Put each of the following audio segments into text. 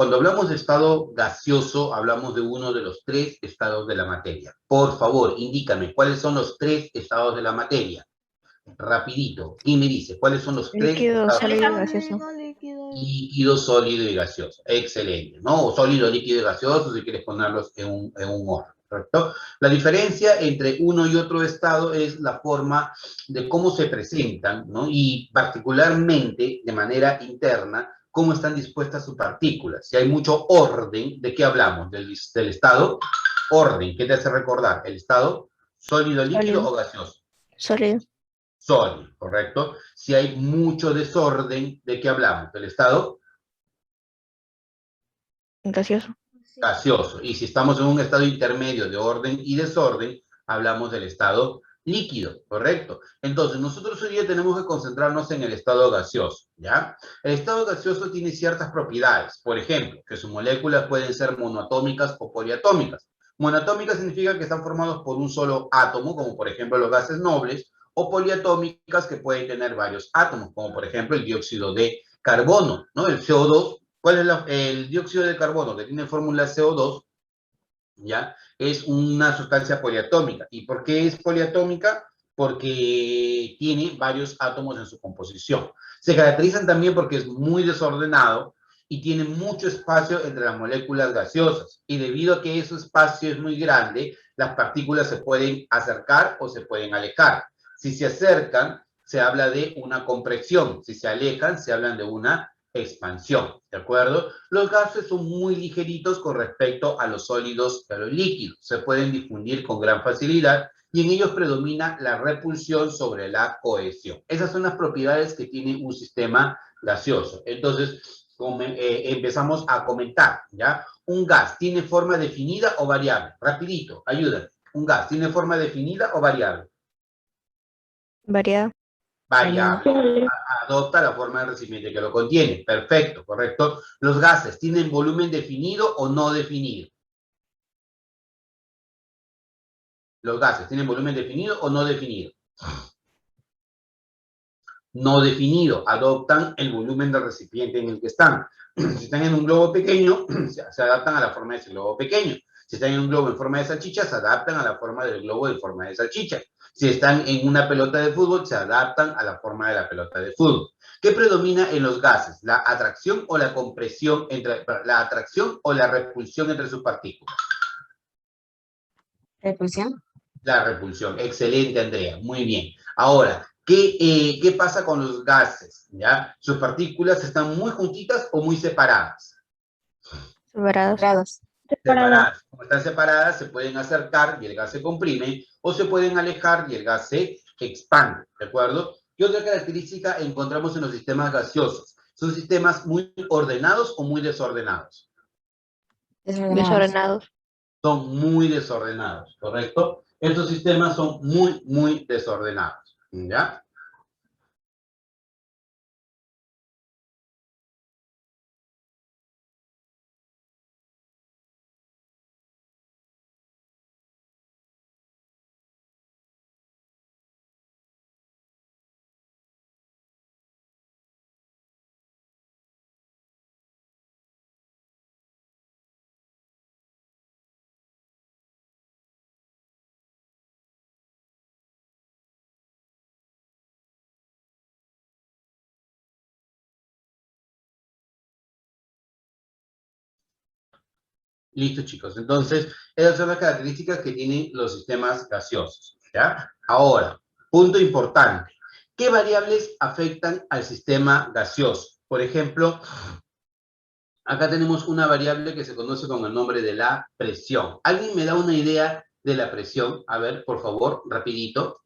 Cuando hablamos de estado gaseoso, hablamos de uno de los tres estados de la materia. Por favor, indícame, ¿cuáles son los tres estados de la materia? Rapidito. ¿Quién me dice? ¿Cuáles son los tres Líquido, estados? sólido y gaseoso. Sólido, líquido. Líquido, sólido y gaseoso. Excelente, ¿no? O sólido, líquido y gaseoso, si quieres ponerlos en un orden, ¿correcto? La diferencia entre uno y otro estado es la forma de cómo se presentan, ¿no? Y particularmente, de manera interna, cómo están dispuestas sus partículas. Si hay mucho orden, ¿de qué hablamos? Del estado orden. ¿Qué te hace recordar? ¿El estado sólido, líquido Sólido, o gaseoso? sólido, Sólido, ¿correcto? Si hay mucho desorden, ¿de qué hablamos? Del estado gaseoso. gaseoso. Y si estamos en un estado intermedio de orden y desorden, hablamos del estado líquido, ¿correcto? Entonces, nosotros hoy día tenemos que concentrarnos en el estado gaseoso, ¿ya? El estado gaseoso tiene ciertas propiedades, por ejemplo, que sus moléculas pueden ser monoatómicas o poliatómicas. Monoatómicas significa que están formados por un solo átomo, como por ejemplo los gases nobles, o poliatómicas que pueden tener varios átomos, como por ejemplo el dióxido de carbono, ¿no? El CO2. ¿Cuál es el dióxido de carbono que tiene fórmula CO2? ¿Ya? Es una sustancia poliatómica. ¿Y por qué es poliatómica? Porque tiene varios átomos en su composición. Se caracterizan también porque es muy desordenado y tiene mucho espacio entre las moléculas gaseosas. Y debido a que ese espacio es muy grande, las partículas se pueden acercar o se pueden alejar. Si se acercan, se habla de una compresión. Si se alejan, se habla de una expansión, ¿de acuerdo? Los gases son muy ligeritos con respecto a los sólidos y a los líquidos. Se pueden difundir con gran facilidad y en ellos predomina la repulsión sobre la cohesión. Esas son las propiedades que tiene un sistema gaseoso. Entonces, empezamos a comentar, ¿ya? Un gas tiene forma definida o variable. Rapidito, ayúdame. Un gas tiene forma definida o variable. Variada. Variada. Variable. Adopta la forma de recipiente que lo contiene. Perfecto, correcto. Los gases tienen volumen definido o no definido. Los gases tienen volumen definido o no definido. No definido, adoptan el volumen del recipiente en el que están. Si están en un globo pequeño, se adaptan a la forma de ese globo pequeño. Si están en un globo en forma de salchicha, se adaptan a la forma del globo en forma de salchicha. Si están en una pelota de fútbol, se adaptan a la forma de la pelota de fútbol. ¿Qué predomina en los gases? ¿La atracción o la compresión entre la atracción o la repulsión entre sus partículas? Repulsión. La repulsión. Excelente, Andrea. Muy bien. Ahora, ¿qué pasa con los gases? ¿Ya? ¿Sus partículas están muy juntitas o muy separadas? Separados. Grados. Separadas. Como están separadas, se pueden acercar y el gas se comprime, o se pueden alejar y el gas se expande, ¿de acuerdo? ¿Qué otra característica encontramos en los sistemas gaseosos? ¿Son sistemas muy ordenados o muy desordenados? Desordenados. Desordenados. Son muy desordenados, ¿correcto? Estos sistemas son muy, muy desordenados, ¿ya? Listo, chicos. Entonces, esas son las características que tienen los sistemas gaseosos, ¿ya? Ahora, punto importante. ¿Qué variables afectan al sistema gaseoso? Por ejemplo, acá tenemos una variable que se conoce con el nombre de la presión. ¿Alguien me da una idea de la presión? A ver, por favor, rapidito.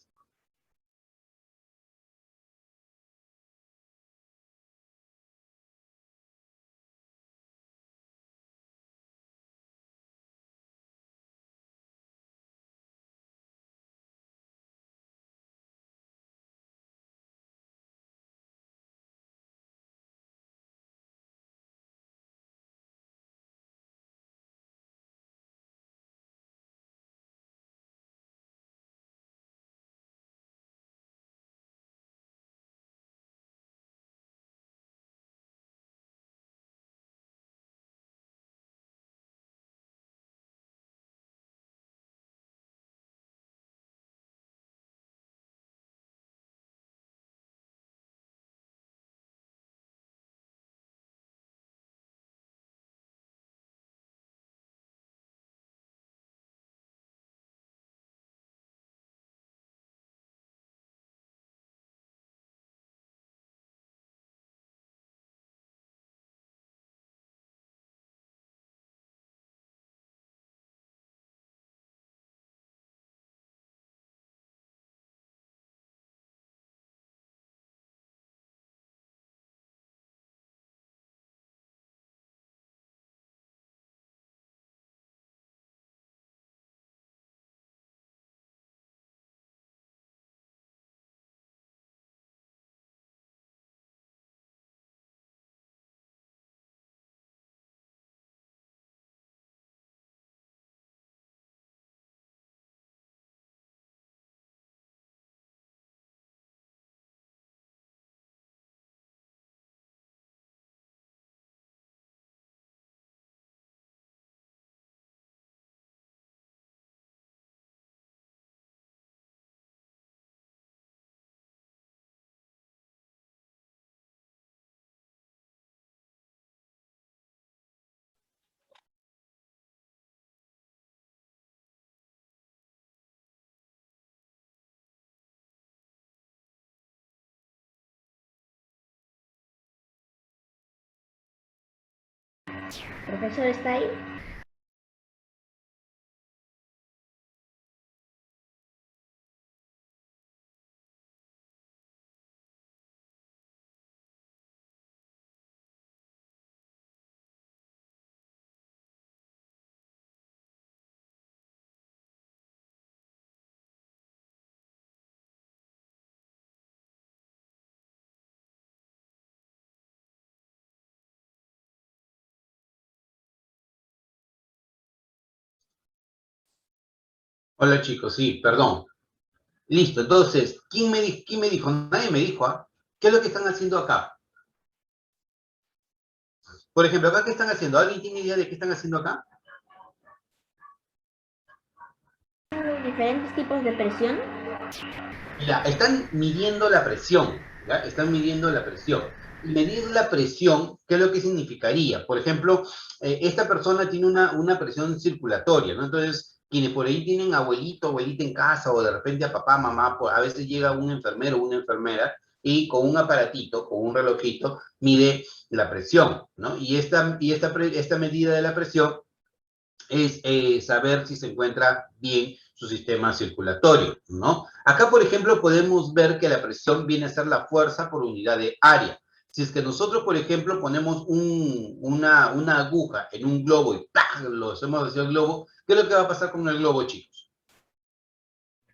Profesor, ¿está ahí? Hola chicos, sí, perdón. Listo, entonces, quién me dijo? Nadie me dijo, ¿ah? ¿Qué es lo que están haciendo acá? Por ejemplo, acá, ¿qué están haciendo? ¿Alguien tiene idea de qué están haciendo acá? Diferentes tipos de presión. Mira, están midiendo la presión, ¿ya? Están midiendo la presión. Y medir la presión, ¿qué es lo que significaría? Por ejemplo, esta persona tiene una presión circulatoria, ¿no? Entonces, quienes por ahí tienen abuelito, abuelita en casa, o de repente a papá, mamá, pues, a veces llega un enfermero o una enfermera y con un aparatito, con un relojito, mide la presión, ¿no? Y esta medida de la presión es saber si se encuentra bien su sistema circulatorio, ¿no? Acá, por ejemplo, podemos ver que la presión viene a ser la fuerza por unidad de área. Si es que nosotros, por ejemplo, ponemos una aguja en un globo y ¡pah! Lo hacemos hacia el globo, ¿qué es lo que va a pasar con el globo, chicos?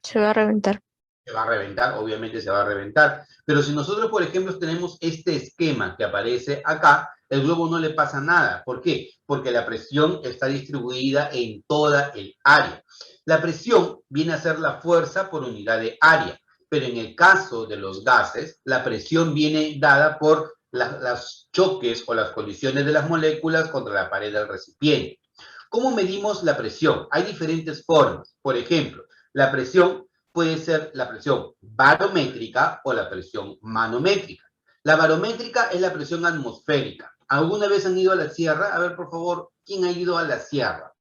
Se va a reventar. Se va a reventar, obviamente se va a reventar. Pero si nosotros, por ejemplo, tenemos este esquema que aparece acá, el globo no le pasa nada. ¿Por qué? Porque la presión está distribuida en toda el área. La presión viene a ser la fuerza por unidad de área, pero en el caso de los gases, la presión viene dada por los choques o las colisiones de las moléculas contra la pared del recipiente. ¿Cómo medimos la presión? Hay diferentes formas. Por ejemplo, la presión puede ser la presión barométrica o la presión manométrica. La barométrica es la presión atmosférica. ¿Alguna vez han ido a la sierra? A ver, por favor, ¿quién ha ido a la sierra?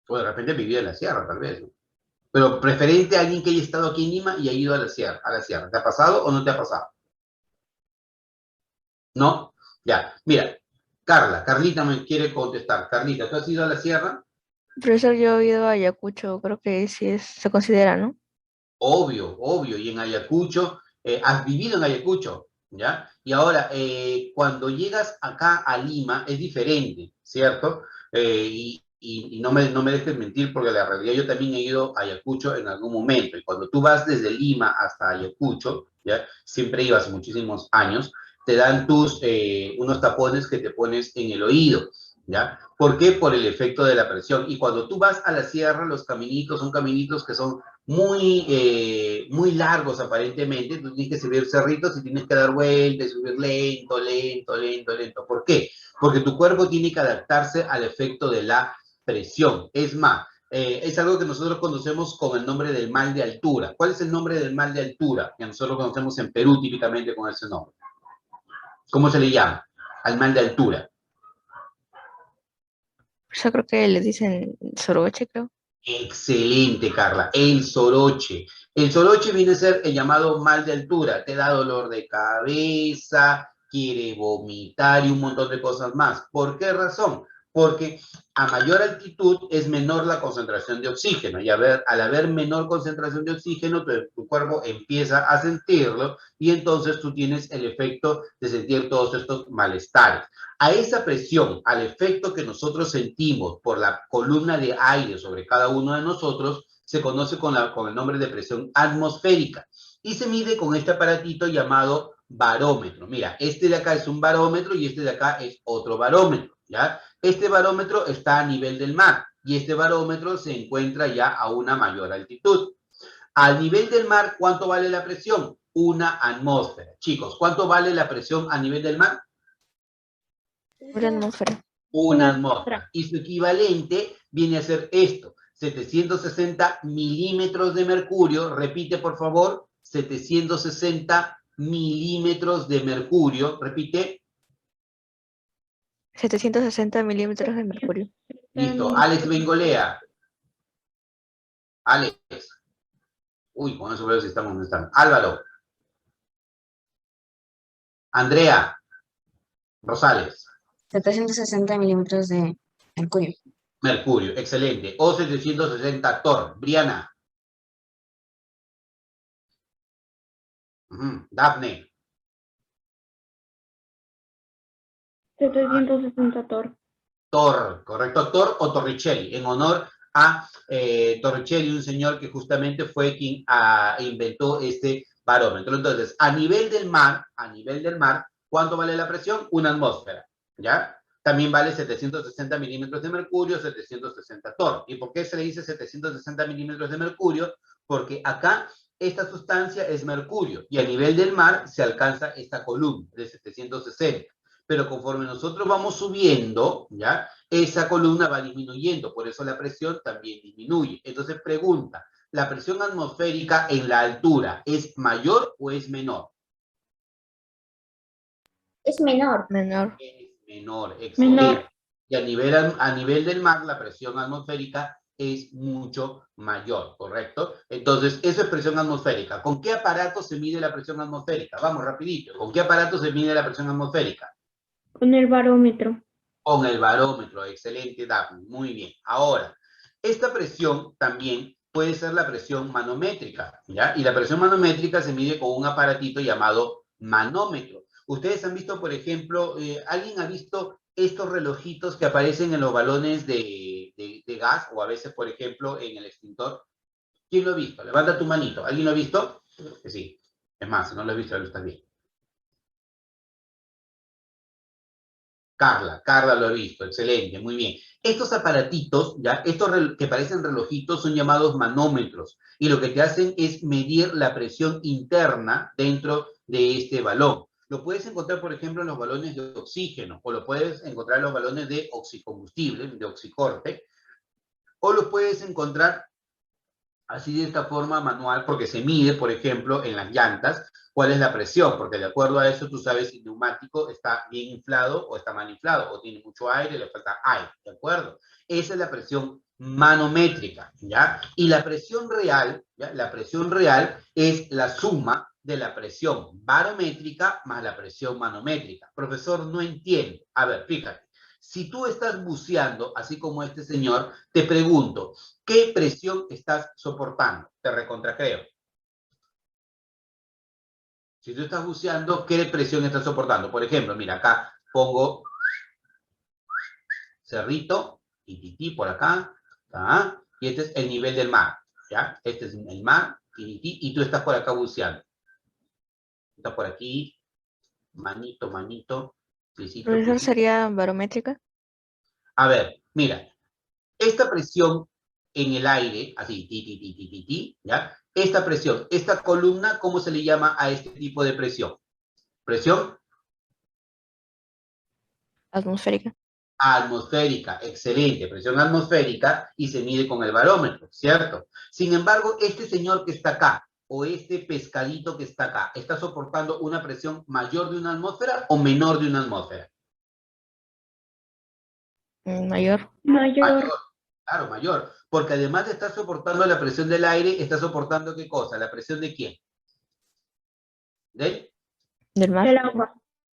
O de repente vivió en la sierra, tal vez, ¿no? Pero preferente a alguien que haya estado aquí en Lima y ha ido a la sierra, a la sierra. ¿Te ha pasado o no te ha pasado? ¿No? Ya, mira, Carlita me quiere contestar. Carlita, ¿tú has ido a la sierra? Profesor, yo he ido a Ayacucho, creo que sí se considera, ¿no? Obvio, obvio. Y en Ayacucho, has vivido en Ayacucho, ¿ya? Y ahora, cuando llegas acá a Lima, es diferente, ¿cierto? Y no me dejes mentir, porque la realidad yo también he ido a Ayacucho en algún momento. Y cuando tú vas desde Lima hasta Ayacucho, ¿ya? Siempre ibas muchísimos años, te dan unos tapones que te pones en el oído, ¿ya? ¿Por qué? Por el efecto de la presión. Y cuando tú vas a la sierra, los caminitos son caminitos que son muy largos aparentemente. Tú tienes que subir cerritos y tienes que dar vueltas, subir lento, lento, lento, lento. ¿Por qué? Porque tu cuerpo tiene que adaptarse al efecto de la presión. Es más, es algo que nosotros conocemos con el nombre del mal de altura. ¿Cuál es el nombre del mal de altura? Que nosotros conocemos en Perú típicamente con ese nombre. ¿Cómo se le llama? Al mal de altura. Yo creo que le dicen soroche, creo. Excelente, Carla. El soroche. El soroche viene a ser el llamado mal de altura. Te da dolor de cabeza, quiere vomitar y un montón de cosas más. ¿Por qué razón? Porque a mayor altitud es menor la concentración de oxígeno y al haber menor concentración de oxígeno, tu cuerpo empieza a sentirlo y entonces tú tienes el efecto de sentir todos estos malestares. A esa presión, al efecto que nosotros sentimos por la columna de aire sobre cada uno de nosotros, se conoce con el nombre de presión atmosférica y se mide con este aparatito llamado barómetro. Mira, este de acá es un barómetro y este de acá es otro barómetro, ¿ya? Este barómetro está a nivel del mar y este barómetro se encuentra ya a una mayor altitud. Al nivel del mar, ¿cuánto vale la presión? Una atmósfera. Chicos, ¿cuánto vale la presión a nivel del mar? Una atmósfera. Una atmósfera. Y su equivalente viene a ser esto, 760 milímetros de mercurio. Repite, por favor, 760 milímetros de mercurio. Repite. 760 milímetros de mercurio. Listo. Alex Bengolea. Alex. Uy, con eso veo si estamos donde están. Álvaro. Andrea. Rosales. 760 milímetros de mercurio. Mercurio, excelente. O 760 Thor. Briana. Dafne. 760 Thor. Thor, ¿correcto? Thor o Torricelli, en honor a Torricelli, un señor que justamente fue quien inventó este barómetro. Entonces, a nivel del mar, ¿cuánto vale la presión? Una atmósfera, ¿ya? También vale 760 milímetros de mercurio, 760 Thor. ¿Y por qué se le dice 760 milímetros de mercurio? Porque acá esta sustancia es mercurio y a nivel del mar se alcanza esta columna de 760. Pero conforme nosotros vamos subiendo, ¿ya? Esa columna va disminuyendo, por eso la presión también disminuye. Entonces pregunta, ¿la presión atmosférica en la altura es mayor o es menor? Es menor. Menor. Es menor, excelente. Menor. Y a nivel del mar, la presión atmosférica es mucho mayor, ¿correcto? Entonces, eso es presión atmosférica. ¿Con qué aparato se mide la presión atmosférica? Vamos, rapidito. ¿Con qué aparato se mide la presión atmosférica? Con el barómetro. Con el barómetro, excelente, Daphne, muy bien. Ahora, esta presión también puede ser la presión manométrica, ¿ya? Y la presión manométrica se mide con un aparatito llamado manómetro. Ustedes han visto, por ejemplo, ¿alguien ha visto estos relojitos que aparecen en los balones de gas o a veces, por ejemplo, en el extintor? ¿Quién lo ha visto? Levanta tu manito. ¿Alguien lo ha visto? Que sí. Es más, si no lo has visto, lo estás bien. Carla lo ha visto, excelente, muy bien. Estos aparatitos, ¿ya? Estos que parecen relojitos son llamados manómetros y lo que te hacen es medir la presión interna dentro de este balón. Lo puedes encontrar, por ejemplo, en los balones de oxígeno o lo puedes encontrar en los balones de oxicombustible, de oxicorte, o lo puedes encontrar así de esta forma manual porque se mide, por ejemplo, en las llantas cuál es la presión, porque de acuerdo a eso tú sabes si el neumático está bien inflado o está mal inflado, o tiene mucho aire, le falta aire, ¿de acuerdo? Esa es la presión manométrica, ¿ya? Y la presión real, ¿ya? La presión real es la suma de la presión barométrica más la presión manométrica. Profesor, no entiendo. A ver, fíjate. Si tú estás buceando, así como este señor, te pregunto, ¿qué presión estás soportando? Te recontracreo. Si tú estás buceando, ¿qué presión estás soportando? Por ejemplo, mira, acá pongo cerrito, tititi por acá, ¿tá? Y este es el nivel del mar, ¿ya? Este es el mar, tititi, y tú estás por acá buceando. Estás por aquí, manito, manito, pisito, Profesor, pisito. ¿sería barométrica? A ver, mira, esta presión en el aire, así, ti, ti, ti, ti, ti, ti, ¿ya? Esta presión, esta columna, ¿cómo se le llama a este tipo de presión? Presión Atmosférica. atmosférica, excelente, presión atmosférica y se mide con el barómetro, ¿cierto? Sin embargo, este señor que está acá, o este pescadito que está acá, ¿está soportando una presión mayor de una atmósfera o menor de una atmósfera? Mayor. Mayor. Claro, mayor, porque además de estar soportando la presión del aire, está soportando ¿qué cosa? ¿La presión de quién? ¿Del? Del mar. El agua.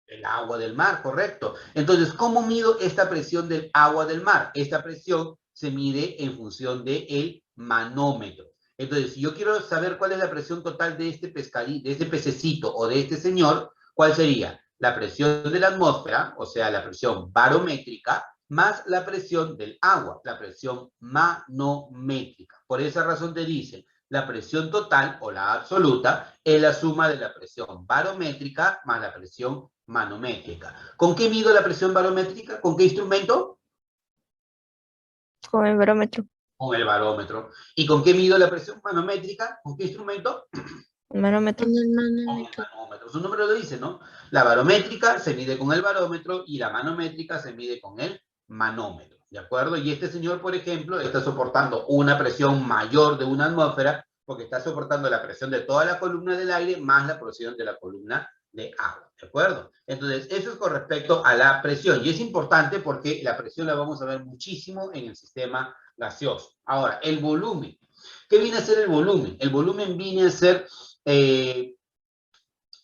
El agua del mar, correcto. Entonces, ¿cómo mido esta presión del agua del mar? Esta presión se mide en función del manómetro. Entonces, si yo quiero saber cuál es la presión total de este pescadito, de este pececito o de este señor, ¿cuál sería? La presión de la atmósfera, o sea, la presión barométrica, más la presión del agua, la presión manométrica. Por esa razón te dicen, la presión total o la absoluta es la suma de la presión barométrica más la presión manométrica. ¿Con qué mido la presión barométrica? ¿Con qué instrumento? Con el barómetro. Con el barómetro. ¿Y con qué mido la presión manométrica? ¿Con qué instrumento? El manómetro. Con el Con manómetro. el manómetro. Su nombre lo dice, ¿no? La barométrica se mide con el barómetro y la manométrica se mide con el manómetro. ¿De acuerdo? Y este señor, por ejemplo, está soportando una presión mayor de una atmósfera porque está soportando la presión de toda la columna del aire más la presión de la columna de agua. ¿De acuerdo? Entonces, eso es con respecto a la presión. Y es importante porque la presión la vamos a ver muchísimo en el sistema gaseoso. Ahora, el volumen. ¿Qué viene a ser el volumen? El volumen viene a ser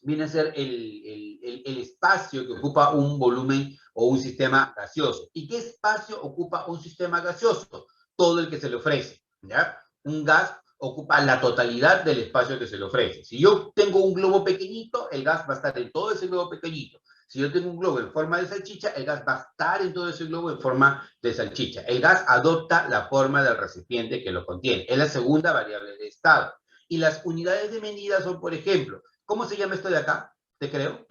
viene a ser el espacio que ocupa un volumen o un sistema gaseoso. ¿Y qué espacio ocupa un sistema gaseoso? Todo el que se le ofrece, ¿ya? Un gas ocupa la totalidad del espacio que se le ofrece. Si yo tengo un globo pequeñito, el gas va a estar en todo ese globo pequeñito. Si yo tengo un globo en forma de salchicha, el gas va a estar en todo ese globo en forma de salchicha. El gas adopta la forma del recipiente que lo contiene. Es la segunda variable de estado. Y las unidades de medida son, por ejemplo, ¿cómo se llama esto de acá? ¿Te creo?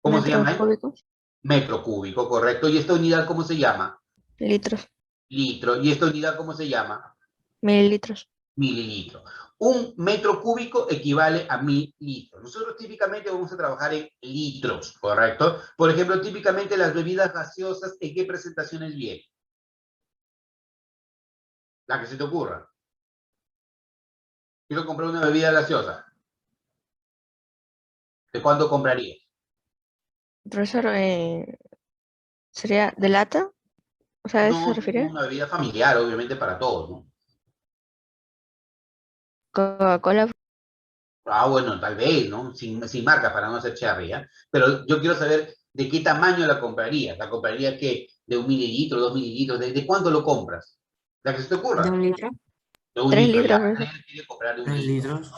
¿Cómo se llama Metros ahí? cúbicos. Metro cúbico, correcto. ¿Y esta unidad cómo se llama? Litros. Litro. ¿Y esta unidad cómo se llama? Mililitros. Mililitro. Un metro cúbico equivale a 1000 litros. Nosotros típicamente vamos a trabajar en litros, ¿correcto? Por ejemplo, típicamente las bebidas gaseosas, ¿en qué presentaciones vienen? La que se te ocurra. Quiero comprar una bebida gaseosa. ¿De cuánto comprarías? Profesor, ¿sería de lata? O sea, ¿a eso se No, refiere? una bebida familiar, obviamente, para todos, ¿no? Coca-Cola. Ah, bueno, tal vez, ¿no? Sin marca para no hacer charria. Pero yo quiero saber de qué tamaño la comprarías. ¿La comprarías qué? ¿De 1 mililitro, 2 mililitros? ¿De cuánto lo compras? La que se te ¿De ocurra. 1 litro? De un 3 litro, ya. litros, profesor. Andrea quiere comprar de un 3 litro. litros.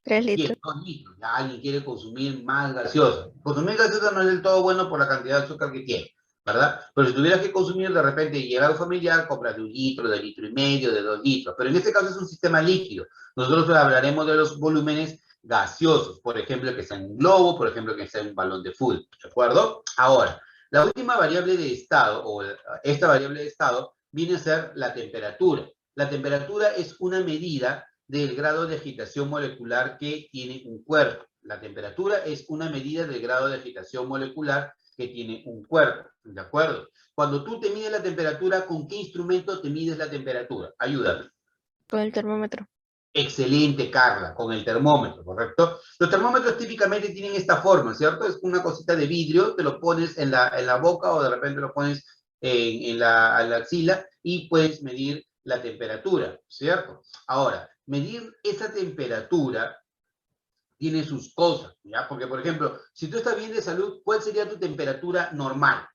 3 Bien, litros. 2 litros. Ya alguien quiere consumir más gaseosa. Consumir gaseosa no es del todo bueno por la cantidad de azúcar que tiene, ¿verdad? Pero si tuvieras que consumir de repente y llegado familiar, compras de 1 litro, de 1,5 litros, de 2 litros. Pero en este caso es un sistema líquido. Nosotros hablaremos de los volúmenes gaseosos, por ejemplo, que sea un globo, por ejemplo, que sea un balón de fútbol, ¿de acuerdo? Ahora, la última variable de estado, o esta variable de estado, viene a ser la temperatura. La temperatura es una medida del grado de agitación molecular que tiene un cuerpo. La temperatura es una medida del grado de agitación molecular que tiene un cuerpo, ¿de acuerdo? Cuando tú te mides la temperatura, ¿con qué instrumento te mides la temperatura? Ayúdame. Con el termómetro. Excelente, Carla, con el termómetro, ¿correcto? Los termómetros típicamente tienen esta forma, ¿cierto? Es una cosita de vidrio, te lo pones en la boca o de repente lo pones en la axila y puedes medir la temperatura, ¿cierto? Ahora, medir esa temperatura tiene sus cosas, ¿ya? Porque, por ejemplo, si tú estás bien de salud, ¿cuál sería tu temperatura normal?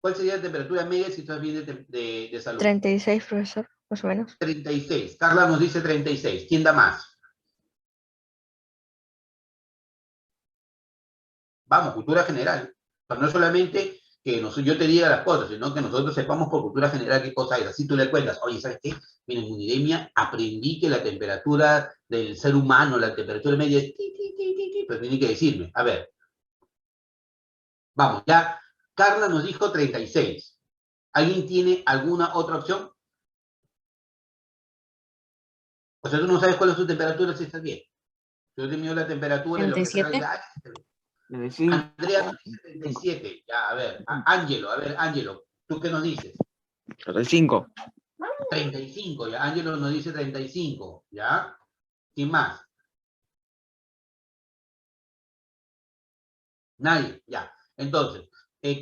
¿Cuál sería la temperatura media si estás bien de salud? 36, profesor, más o menos. 36. Carla nos dice 36. ¿Quién da más? Vamos, cultura general. O sea, no solamente que yo te diga las cosas, sino que nosotros sepamos por cultura general qué cosa es. Así tú le cuentas, oye, ¿sabes qué? Mira, en Unidemia aprendí que la temperatura del ser humano, la temperatura media es pero tiene que decirme. A ver, vamos, ya Carla nos dijo 36. ¿Alguien tiene alguna otra opción? O sea, tú no sabes cuál es tu temperatura si estás bien. Yo te mido la temperatura y lo que sea. 37. Andrea nos dice 37. Ya, a ver, Ángelo, ¿tú qué nos dices? 35. 35, ya. Ángelo nos dice 35, ¿ya? ¿Quién más? Nadie, ya. Entonces,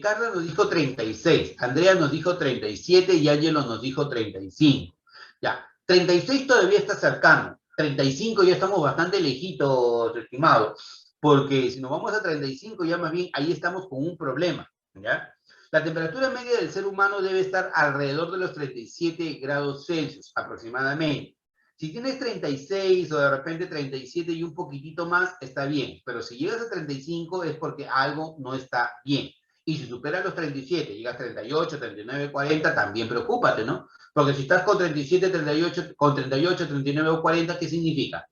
Carla nos dijo 36, Andrea nos dijo 37 y Ángelo nos dijo 35. Ya, 36 todavía está cercano. 35 ya estamos bastante lejitos, estimados, porque si nos vamos a 35 ya más bien ahí estamos con un problema, ¿ya? La temperatura media del ser humano debe estar alrededor de los 37 grados Celsius aproximadamente. Si tienes 36 o de repente 37 y un poquitito más, está bien. Pero si llegas a 35 es porque algo no está bien. Y si superas los 37, llegas a 38, 39, 40, también preocúpate, ¿no? Porque si estás con 37, 38, con 38, 39 o 40, ¿qué significa?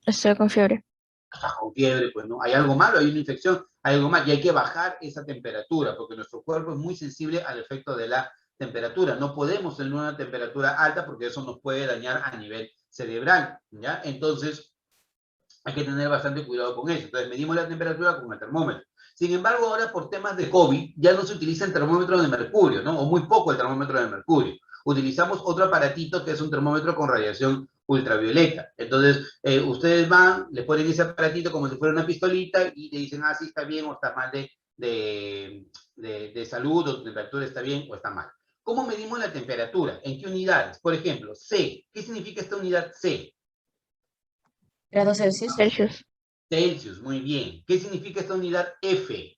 Estoy con fiebre. Estás con fiebre, pues no, hay algo malo, hay una infección, hay algo mal, y hay que bajar esa temperatura, porque nuestro cuerpo es muy sensible al efecto de la temperatura. No podemos tener una temperatura alta porque eso nos puede dañar a nivel cerebral, ¿ya? Entonces, hay que tener bastante cuidado con eso. Entonces, medimos la temperatura con el termómetro. Sin embargo, ahora por temas de COVID, ya no se utiliza el termómetro de mercurio, ¿no? O muy poco el termómetro de mercurio. Utilizamos otro aparatito que es un termómetro con radiación ultravioleta. Entonces, ustedes van, le ponen ese aparatito como si fuera una pistolita y le dicen, ah, sí, está bien o está mal de salud, o tu temperatura está bien o está mal. ¿Cómo medimos la temperatura? ¿En qué unidades? Por ejemplo, C. ¿Qué significa esta unidad C? Grados Celsius. Celsius. Celsius, muy bien. ¿Qué significa esta unidad F?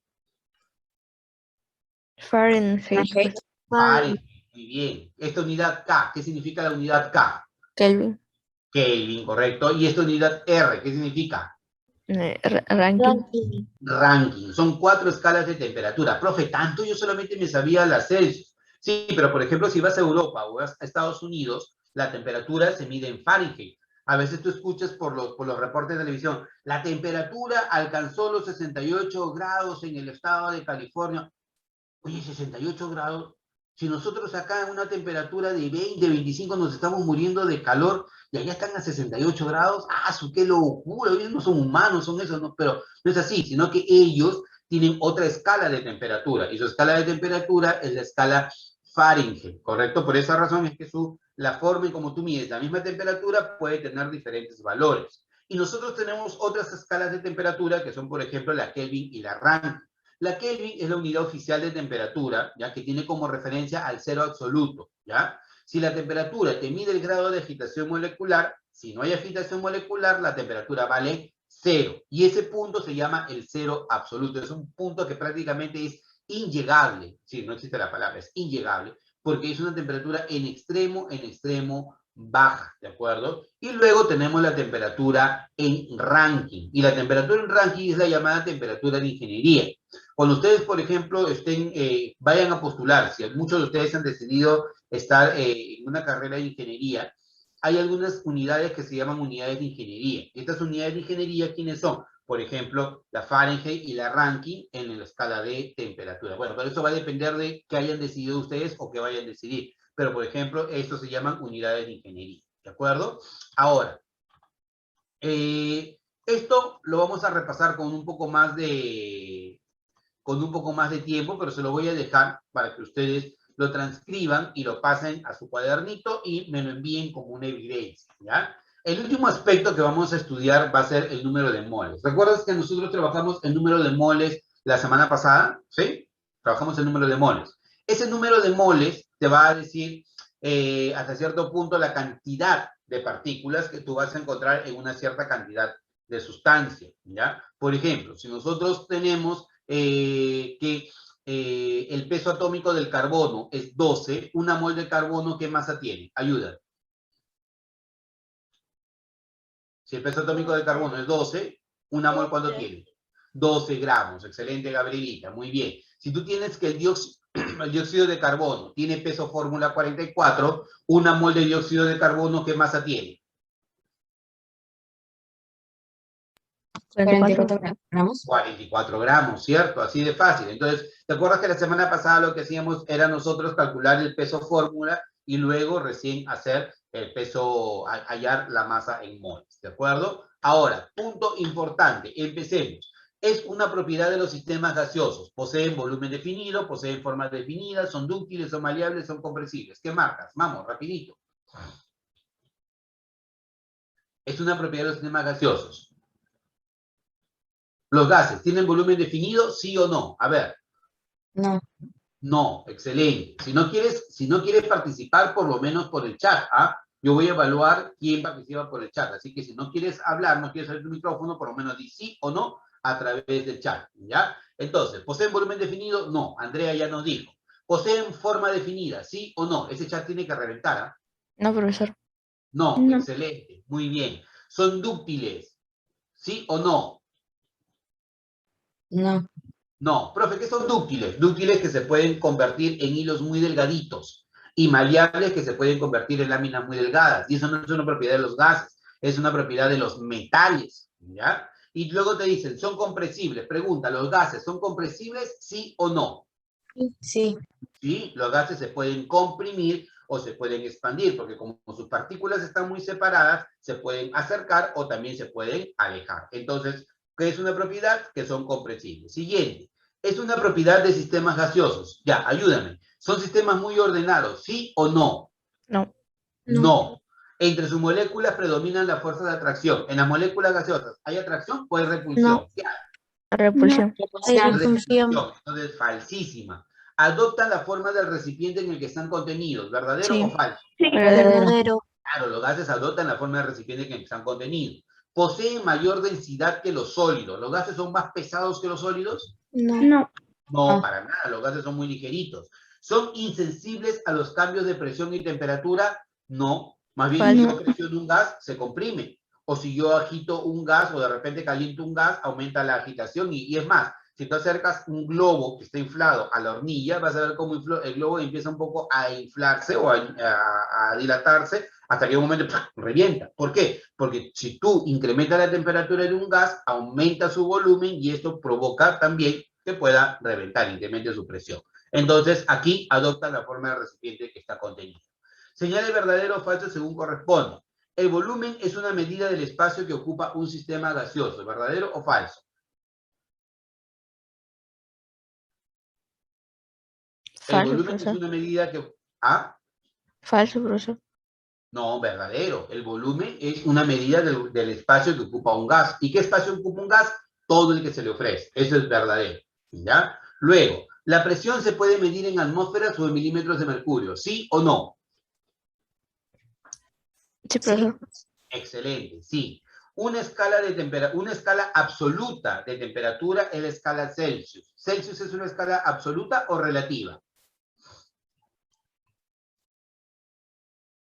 Fahrenheit. Fahrenheit. Fahrenheit, muy bien. Esta unidad K, ¿qué significa la unidad K? Kelvin. Kelvin, correcto. Y esta unidad R, ¿qué significa? Ranking. Ranking. Son 4 escalas de temperatura. Profe, tanto yo solamente me sabía las Celsius. Sí, pero por ejemplo, si vas a Europa o vas a Estados Unidos, la temperatura se mide en Fahrenheit. A veces tú escuchas por los reportes de televisión, la temperatura alcanzó los 68 grados en el estado de California. Oye, 68 grados. Si nosotros acá en una temperatura de 20, 25 nos estamos muriendo de calor y allá están a 68 grados, ¡ah, qué locura! Ellos no son humanos, son eso, no, pero no es así, sino que ellos tienen otra escala de temperatura y su escala de temperatura es la escala Fahrenheit, ¿correcto? Por esa razón es que la forma en como tú mides la misma temperatura puede tener diferentes valores. Y nosotros tenemos otras escalas de temperatura que son, por ejemplo, la Kelvin y la Rankine. La Kelvin es la unidad oficial de temperatura, ¿ya? Que tiene como referencia al cero absoluto, ¿ya? Si la temperatura te mide el grado de agitación molecular, si no hay agitación molecular, la temperatura vale 0. Y ese punto se llama el cero absoluto. Es un punto que prácticamente es inllegable. Sí, no existe la palabra, es inllegable, porque es una temperatura en extremo baja, ¿de acuerdo? Y luego tenemos la temperatura en Rankine. Y la temperatura en Rankine es la llamada temperatura de ingeniería. Cuando ustedes, por ejemplo, vayan a postular, si muchos de ustedes han decidido estar en una carrera de ingeniería, hay algunas unidades que se llaman unidades de ingeniería. Estas unidades de ingeniería, ¿quiénes son? Por ejemplo, la Fahrenheit y la Rankine en la escala de temperatura. Bueno, pero eso va a depender de qué hayan decidido ustedes o qué vayan a decidir. Pero, por ejemplo, estos se llaman unidades de ingeniería. ¿De acuerdo? Ahora, esto lo vamos a repasar con un poco más de tiempo, pero se lo voy a dejar para que ustedes lo transcriban y lo pasen a su cuadernito y me lo envíen como una evidencia, ¿ya? El último aspecto que vamos a estudiar va a ser el número de moles. ¿Recuerdas que nosotros trabajamos el número de moles la semana pasada? ¿Sí? Trabajamos el número de moles. Ese número de moles te va a decir hasta cierto punto la cantidad de partículas que tú vas a encontrar en una cierta cantidad de sustancia, ¿ya? Por ejemplo, si nosotros tenemos que el peso atómico del carbono es 12, una mol de carbono, ¿qué masa tiene? Ayuda. Si el peso atómico del carbono es 12, una mol, ¿cuánto tiene? 12 gramos. Excelente, Gabrielita. Muy bien. Si tú tienes que el dióxido de carbono tiene peso fórmula 44, una mol de dióxido de carbono, ¿qué masa tiene? 44 gramos. 44 gramos, ¿cierto? Así de fácil. Entonces, ¿te acuerdas que la semana pasada lo que hacíamos era nosotros calcular el peso fórmula y luego recién hacer el peso, hallar la masa en moles, ¿de acuerdo? Ahora, punto importante, empecemos. Es una propiedad de los sistemas gaseosos. Poseen volumen definido, poseen formas definidas, son dúctiles, son maleables, son compresibles. ¿Qué marcas? Vamos, rapidito. Es una propiedad de los sistemas gaseosos. ¿Los gases tienen volumen definido, sí o no? A ver. No. No, excelente. Si no quieres participar, por lo menos por el chat, ¿ah? Yo voy a evaluar quién participa por el chat. Así que si no quieres hablar, no quieres abrir tu micrófono, por lo menos di sí o no a través del chat, ¿ya? Entonces, ¿poseen volumen definido? No. Andrea ya nos dijo. ¿Poseen forma definida? ¿Sí o no? Ese chat tiene que reventar, ¿ah? No, profesor. No, No. excelente. Muy bien. ¿Son dúctiles? ¿Sí o no? No. No, profe, ¿qué son dúctiles? Dúctiles que se pueden convertir en hilos muy delgaditos y maleables que se pueden convertir en láminas muy delgadas. Y eso no es una propiedad de los gases, es una propiedad de los metales, ¿ya? Y luego te dicen, ¿son compresibles? Pregunta, ¿los gases son compresibles, sí o no? Sí. ¿Sí? Los gases se pueden comprimir o se pueden expandir, porque como sus partículas están muy separadas, se pueden acercar o también se pueden alejar. Entonces, ¿qué es una propiedad? Que son compresibles. Siguiente. Es una propiedad de sistemas gaseosos. Ya, ayúdame. ¿Son sistemas muy ordenados, sí o no? No. No. Entre sus moléculas predominan las fuerzas de atracción. En las moléculas gaseosas, ¿hay atracción o hay repulsión? No. ¿Qué hay? Repulsión. Repulsión. Repulsión. Entonces, falsísima. Adoptan la forma del recipiente en el que están contenidos. ¿Verdadero Sí. o falso? Verdadero. Verdadero. Claro, los gases adoptan la forma del recipiente en el que están contenidos. ¿Poseen mayor densidad que los sólidos? ¿Los gases son más pesados que los sólidos? No. No. No, para nada, los gases son muy ligeritos. ¿Son insensibles a los cambios de presión y temperatura? No, más bien si Falso. yo presiono un gas, se comprime. O si yo agito un gas o de repente caliento un gas, aumenta la agitación. Y es más, si tú acercas un globo que está inflado a la hornilla, vas a ver cómo el globo empieza un poco a inflarse o a dilatarse hasta que en un momento ¡pum!, revienta. ¿Por qué? Porque si tú incrementas la temperatura de un gas, aumenta su volumen y esto provoca también que pueda reventar, incremente su presión. Entonces, aquí adopta la forma de recipiente que está contenido. Señale verdadero o falso según corresponda. El volumen es una medida del espacio que ocupa un sistema gaseoso. ¿Verdadero o falso? El Falso, volumen es profesor. una medida que... ¿Ah? Falso, profesor. No, verdadero. El volumen es una medida del espacio que ocupa un gas. ¿Y qué espacio ocupa un gas? Todo el que se le ofrece. Eso es verdadero. ¿Ya? Luego, ¿la presión se puede medir en atmósferas o en milímetros de mercurio? ¿Sí o no? Sí, profesor. Excelente, sí. Una escala absoluta de temperatura es la escala Celsius. ¿Celsius es una escala absoluta o relativa?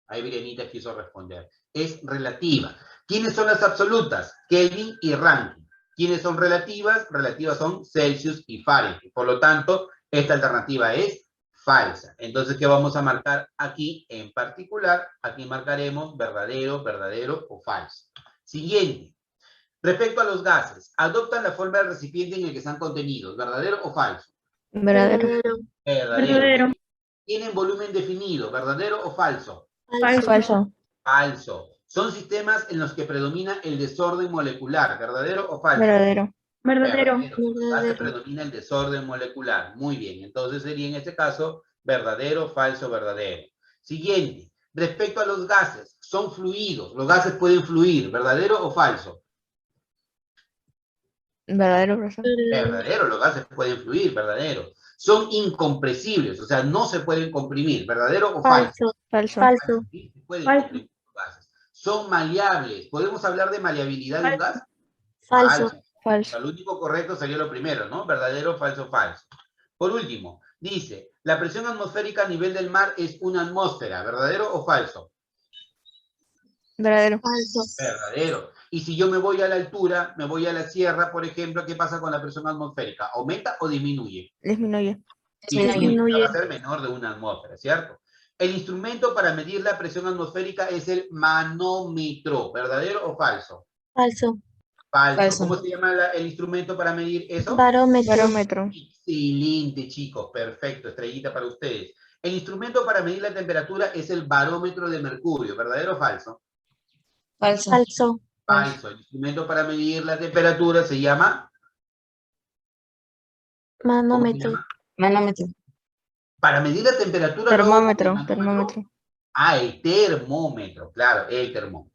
Ahí Virenita quiso responder. Es relativa. ¿Quiénes son las absolutas? Kelvin y Rankine. ¿Quiénes son relativas? Relativas son Celsius y Fahrenheit. Por lo tanto, esta alternativa es falsa. Entonces, ¿qué vamos a marcar aquí en particular? Aquí marcaremos verdadero, verdadero o falso. Siguiente. Respecto a los gases, adoptan la forma del recipiente en el que están contenidos. ¿Verdadero o falso? Verdadero. Verdadero. ¿Tienen volumen definido? ¿Verdadero o falso? Falso. Falso. Falso. Son sistemas en los que predomina el desorden molecular. ¿Verdadero o falso? Verdadero. Verdadero. En los gases predomina el desorden molecular. Muy bien. Entonces sería en este caso verdadero, falso, verdadero. Siguiente. Respecto a los gases, son fluidos. Los gases pueden fluir. ¿Verdadero o falso? Verdadero, profesor. Verdadero. Los gases pueden fluir. Verdadero. Son incompresibles. O sea, no se pueden comprimir. ¿Verdadero o falso? Falso. Falso. Sí, se pueden Falso. comprimir los gases. Son maleables. ¿Podemos hablar de maleabilidad de un gas? Falso. Falso. Lo único correcto sería lo primero, ¿no? Verdadero, falso, falso. Por último, dice, la presión atmosférica a nivel del mar es una atmósfera. ¿Verdadero o falso? Verdadero. Falso. Verdadero. Y si yo me voy a la altura, me voy a la sierra, por ejemplo, ¿qué pasa con la presión atmosférica? ¿Aumenta o disminuye? Disminuye. Disminuye. Va a ser menor de una atmósfera, ¿cierto? El instrumento para medir la presión atmosférica es el manómetro. ¿Verdadero o falso? Falso. Falso. Falso. ¿Cómo se llama el instrumento para medir eso? Barómetro. Barómetro. Excelente, chicos. Perfecto. Estrellita para ustedes. El instrumento para medir la temperatura es el barómetro de mercurio. ¿Verdadero o falso? Falso. Falso. Falso. El instrumento para medir la temperatura se llama... ¿Cómo se Manómetro. llama? Manómetro. Para medir la temperatura... Termómetro. luego, Termómetro. Ah, el termómetro. Claro, el termómetro.